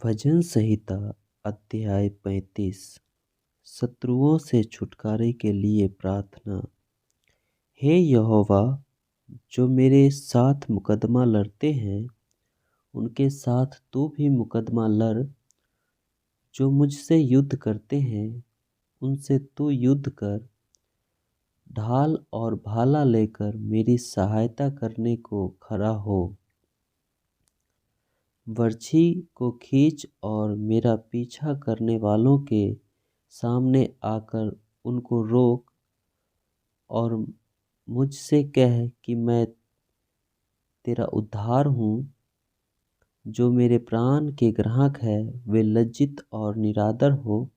भजन संहिता अध्याय 35। शत्रुओं से छुटकारे के लिए प्रार्थना। हे यहोवा, जो मेरे साथ मुकदमा लड़ते हैं उनके साथ तू भी मुकदमा लड़। जो मुझसे युद्ध करते हैं उनसे तू युद्ध कर। ढाल और भाला लेकर मेरी सहायता करने को खड़ा हो। बर्छी को खींच और मेरा पीछा करने वालों के सामने आकर उनको रोक और मुझसे कह कि मैं तेरा उद्धार हूँ। जो मेरे प्राण के ग्राहक है वे लज्जित और निरादर हो।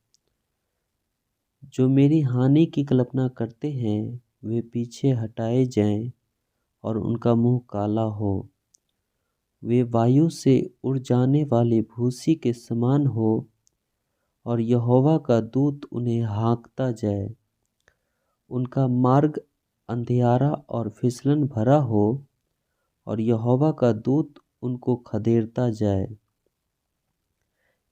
जो मेरी हानि की कल्पना करते हैं वे पीछे हटाए जाएं और उनका मुंह काला हो। वे वायु से उड़ जाने वाली भूसी के समान हो और यहोवा का दूत उन्हें हाँकता जाए। उनका मार्ग अंधियारा और फिसलन भरा हो और यहोवा का दूत उनको खदेड़ता जाए।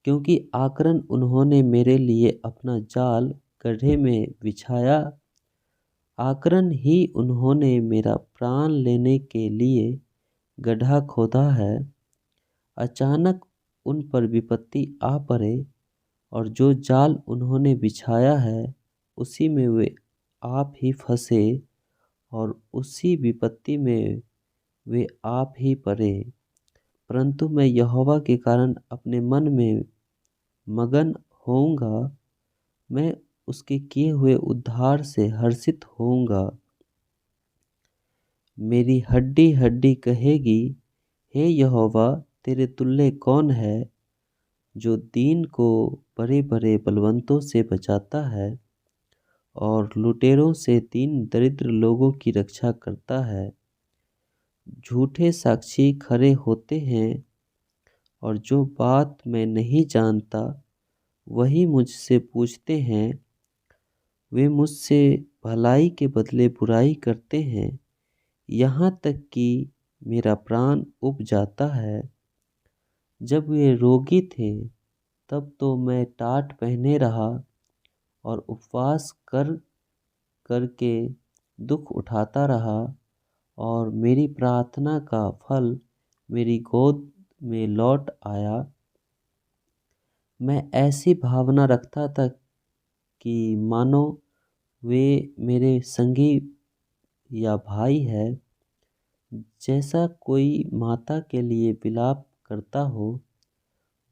क्योंकि आकरन उन्होंने मेरे लिए अपना जाल गड्ढे में बिछाया। आकरन ही उन्होंने मेरा प्राण लेने के लिए गड्ढा खोदा है। अचानक उन पर विपत्ति आ पड़े और जो जाल उन्होंने बिछाया है उसी में वे आप ही फंसे और उसी विपत्ति में वे आप ही पड़े। परंतु मैं यहोवा के कारण अपने मन में मगन होऊंगा। मैं उसके किए हुए उद्धार से हर्षित होऊंगा। मेरी हड्डी हड्डी कहेगी, हे यहोवा, तेरे तुल्य कौन है जो दीन को बड़े बड़े बलवंतों से बचाता है और लुटेरों से दीन दरिद्र लोगों की रक्षा करता है। झूठे साक्षी खड़े होते हैं और जो बात मैं नहीं जानता वही मुझसे पूछते हैं। वे मुझसे भलाई के बदले बुराई करते हैं, यहाँ तक कि मेरा प्राण उब जाता है। जब वे रोगी थे तब तो मैं टाट पहने रहा और उपवास करके दुख उठाता रहा और मेरी प्रार्थना का फल मेरी गोद में लौट आया। मैं ऐसी भावना रखता था कि मानो वे मेरे संगी या भाई है। जैसा कोई माता के लिए विलाप करता हो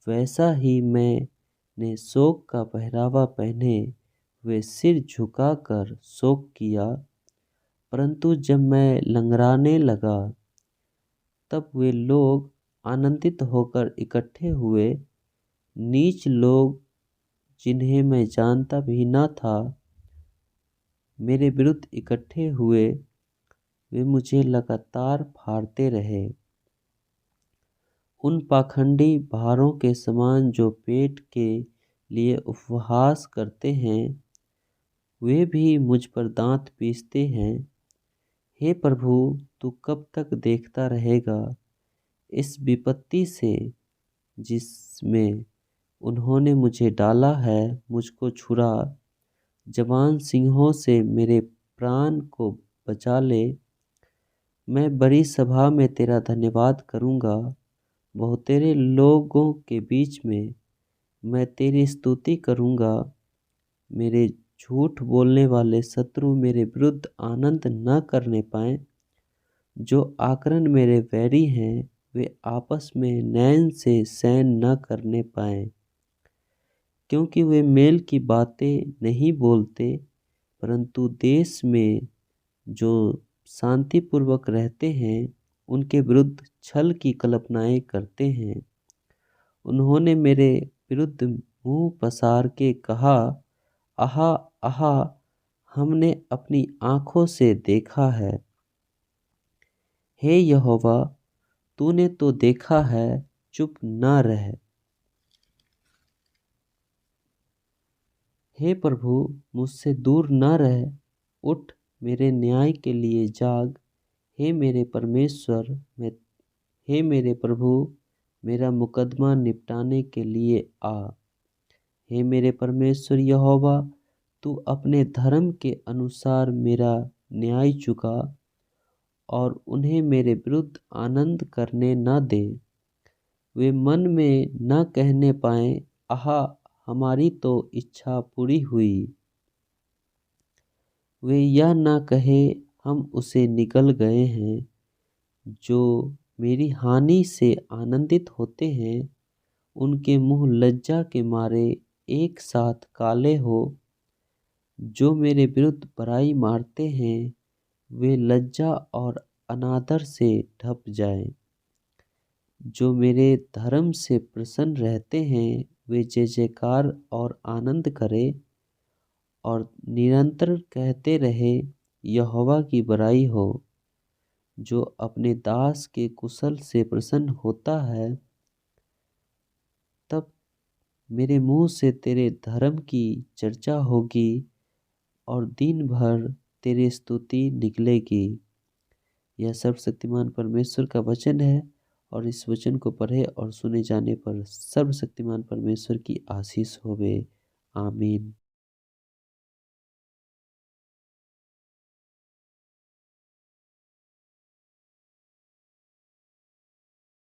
वैसा ही मैंने शोक का पहरावा पहने वे सिर झुकाकर शोक किया। परंतु जब मैं लंगड़ाने लगा तब वे लोग आनंदित होकर इकट्ठे हुए। नीच लोग जिन्हें मैं जानता भी न था मेरे विरुद्ध इकट्ठे हुए। वे मुझे लगातार फाड़ते रहे। उन पाखंडी भारों के समान जो पेट के लिए उपहास करते हैं वे भी मुझ पर दांत पीसते हैं। हे प्रभु, तू कब तक देखता रहेगा? इस विपत्ति से जिसमें उन्होंने मुझे डाला है मुझको छुड़ा। जवान सिंहों से मेरे प्राण को बचा ले। मैं बड़ी सभा में तेरा धन्यवाद करूँगा। बहुतेरे लोगों के बीच में मैं तेरी स्तुति करूँगा। मेरे झूठ बोलने वाले शत्रु मेरे विरुद्ध आनंद न करने पाएं। जो आकरन मेरे वैरी हैं वे आपस में नैन से सैन न करने पाएं। क्योंकि वे मेल की बातें नहीं बोलते परंतु देश में जो शांतिपूर्वक रहते हैं उनके विरुद्ध छल की कल्पनाएं करते हैं। उन्होंने मेरे विरुद्ध मुंह पसार के कहा, आहा आहा, हमने अपनी आँखों से देखा है। हे यहोवा, तूने तो देखा है, चुप न रह। हे प्रभु, मुझसे दूर न रह। उठ, मेरे न्याय के लिए जाग। हे मेरे परमेश्वर, हे मेरे प्रभु, मेरा मुकदमा निपटाने के लिए आ। हे मेरे परमेश्वर यहोवा, तू अपने धर्म के अनुसार मेरा न्याय चुका और उन्हें मेरे विरुद्ध आनंद करने न दे। वे मन में न कहने पाएं, आहा, हमारी तो इच्छा पूरी हुई। वे यह न कहे, हम उसे निगल गए हैं। जो मेरी हानि से आनंदित होते हैं, उनके मुंह लज्जा के मारे एक साथ काले हो। जो मेरे विरुद्ध बुराई मारते हैं, वे लज्जा और अनादर से ढप जाएं। जो मेरे धर्म से प्रसन्न रहते हैं, वे जय जयकार और आनंद करें और निरंतर कहते रहे, यहोवा की बड़ाई हो। जो अपने दास के कुशल से प्रसन्न होता है, तब मेरे मुंह से तेरे धर्म की चर्चा होगी और दिन भर तेरी स्तुति निकलेगी। यह सर्वशक्तिमान परमेश्वर का वचन है और इस वचन को पढ़े और सुने जाने पर सर्वशक्तिमान परमेश्वर की आशीष होवे। आमीन।